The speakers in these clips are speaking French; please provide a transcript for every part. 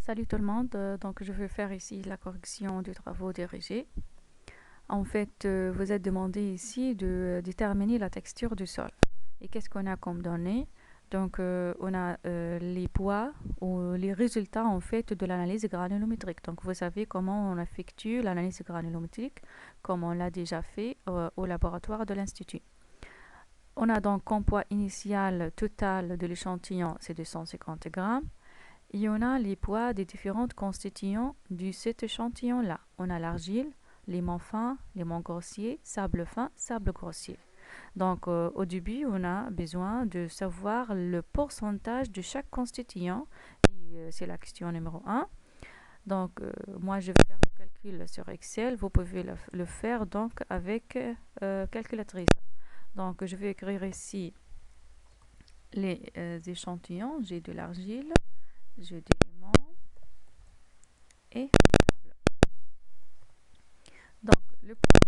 Salut tout le monde, donc je vais faire ici la correction du travaux dirigés. En fait, vous êtes demandé ici de déterminer la texture du sol. Et qu'est-ce qu'on a comme données? Donc, on a les poids ou les résultats en fait de l'analyse granulométrique. Donc, vous savez comment on effectue l'analyse granulométrique, comme on l'a déjà fait au laboratoire de l'Institut. On a donc comme poids initial total de l'échantillon, c'est 250 grammes. Il y en a les poids des différents constituants de cet échantillon-là. On a l'argile, l'aimant fin, l'aimant grossier, sable fin, sable grossier. Donc, au début, on a besoin de savoir le pourcentage de chaque constituant. Et c'est la question numéro 1. Donc, moi, je vais faire le calcul sur Excel. Vous pouvez le faire donc avec calculatrice. Donc, je vais écrire ici les échantillons. J'ai de l'argile, j'ai de l'aimant et de sable. Donc, le poids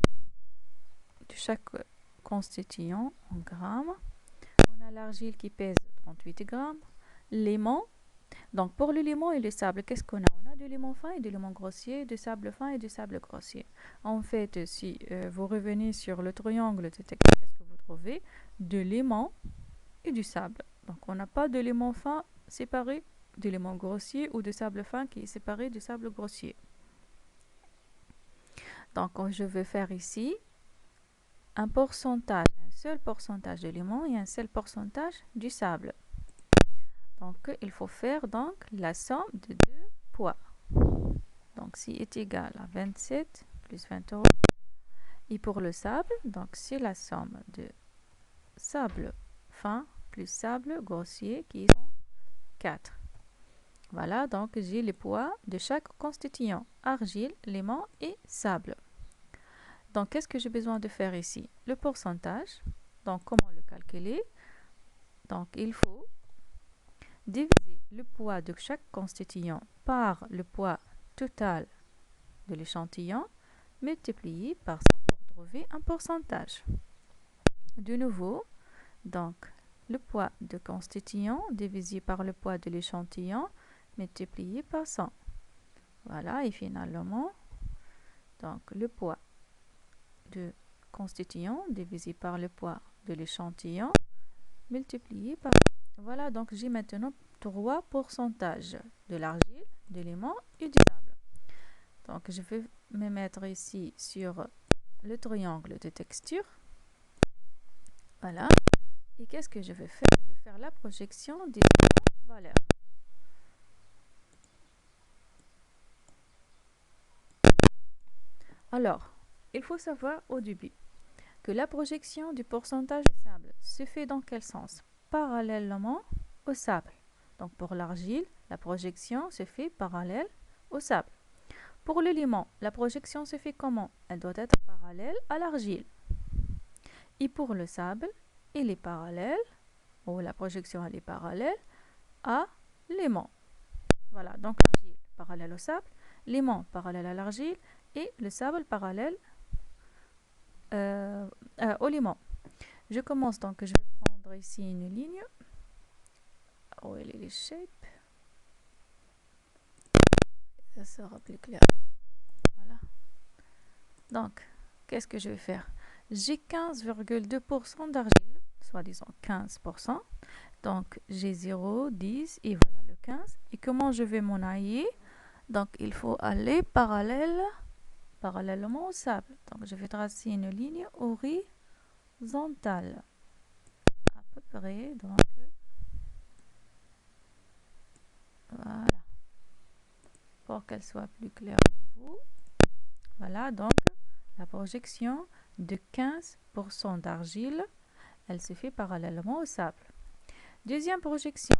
de chaque constituant en grammes. On a l'argile qui pèse 38 grammes. L'aimant. Donc, pour le l'aimant et le sable, qu'est-ce qu'on a? On a de l'aimant fin et de l'aimant grossier, de sable fin et de sable grossier. En fait, si vous revenez sur le triangle de texture, qu'est-ce que vous trouvez? De l'aimant et du sable. Donc, on n'a pas de l'aimant fin séparé de l'aimant grossier ou de sable fin qui est séparé du sable grossier. Donc, je vais faire ici un seul pourcentage de l'aimant et un seul pourcentage du sable. Donc, il faut faire donc la somme de deux poids. Donc, C est égal à 27 plus 20 euros. Et pour le sable, donc c'est la somme de sable fin plus sable grossier qui sont 4. Voilà, donc j'ai les poids de chaque constituant, argile, l'aimant et sable. Donc, qu'est-ce que j'ai besoin de faire ici? Le pourcentage. Donc, comment le calculer? Donc, il faut diviser le poids de chaque constituant par le poids total de l'échantillon, multiplié par 100 pour trouver un pourcentage. De nouveau, donc, le poids de constituant divisé par le poids de l'échantillon, multiplié par 100. Voilà, et finalement, donc, le poids de constituant divisé par le poids de l'échantillon multiplié par... Voilà, donc j'ai maintenant 3 pourcentages de l'argile, de l'aimant et du sable. Donc je vais me mettre ici sur le triangle de texture. Voilà. Et qu'est-ce que je vais faire? Je vais faire la projection des trois valeurs. Alors, il faut savoir au début que la projection du pourcentage de sable se fait dans quel sens? Parallèlement au sable. Donc pour l'argile, la projection se fait parallèle au sable. Pour le l'aimant, la projection se fait comment? Elle doit être parallèle à l'argile. Et pour le sable, il est parallèle, ou la projection elle est parallèle à l'aimant. Voilà, donc l'argile parallèle au sable, l'aimant parallèle à l'argile et le sable parallèle au l'aimant. Je commence donc, je vais prendre ici une ligne. Où est les shapes? Ça sera plus clair. Voilà. Donc, qu'est-ce que je vais faire? J'ai 15,2% d'argile, soit disant 15%. Donc, j'ai 0, 10 et voilà le 15. Et comment je vais m'en aller? Donc, il faut aller parallèlement au sable. Donc, je vais tracer une ligne horizontale. À peu près, donc, voilà. Pour qu'elle soit plus claire pour vous. Voilà, donc, la projection de 15% d'argile, elle se fait parallèlement au sable. Deuxième projection,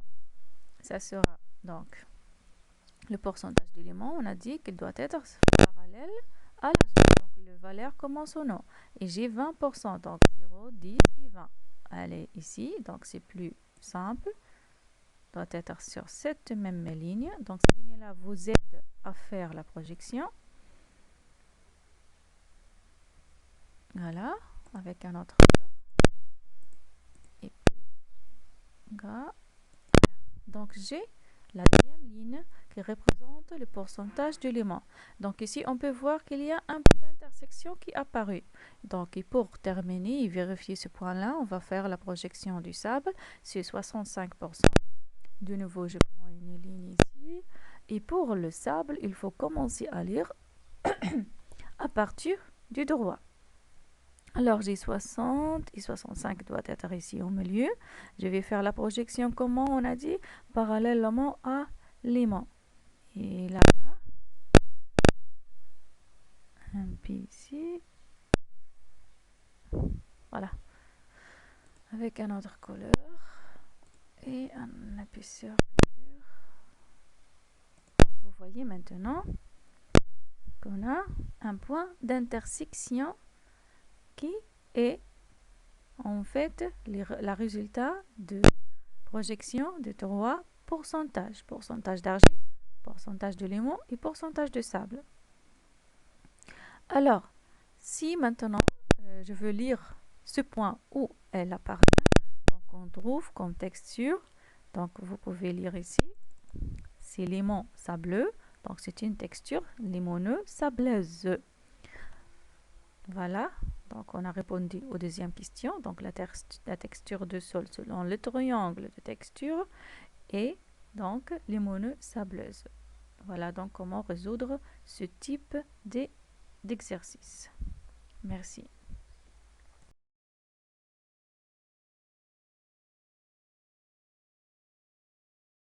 ça sera donc le pourcentage d'éléments. On a dit qu'il doit être parallèle à l'argile. Donc, le valeur commence au nom. Et j'ai 20%, donc 0, 10 et 20. Elle est ici, donc c'est plus simple. Doit être sur cette même ligne. Donc, cette ligne-là vous aide à faire la projection. Voilà, avec un autre valeur. Et puis, gras. Donc, j'ai la deuxième ligne qui représente le pourcentage de limon. Donc ici, on peut voir qu'il y a un point d'intersection qui est apparu. Donc et pour terminer et vérifier ce point-là, on va faire la projection du sable. C'est 65%. De nouveau, je prends une ligne ici. Et pour le sable, il faut commencer à lire à partir du droit. Alors j'ai 60 et 65 doit être ici au milieu. Je vais faire la projection, comment on a dit, parallèlement à l'aimant. Et là, un peu ici. Voilà. Avec un autre couleur. Et un épaisseur plus clair. Vous voyez maintenant qu'on a un point d'intersection qui est en fait la résultat de projection de trois pourcentages. Pourcentage d'argile, pourcentage de limon et pourcentage de sable. Alors, si maintenant je veux lire ce point où elle apparaît, donc on trouve comme texture, donc vous pouvez lire ici, c'est limon sableux, donc c'est une texture limoneux sableuse. Voilà, donc on a répondu aux deuxième question, donc la texture de sol selon le triangle de texture est donc limoneux sableuse. Voilà donc comment résoudre ce type d'exercice. Merci.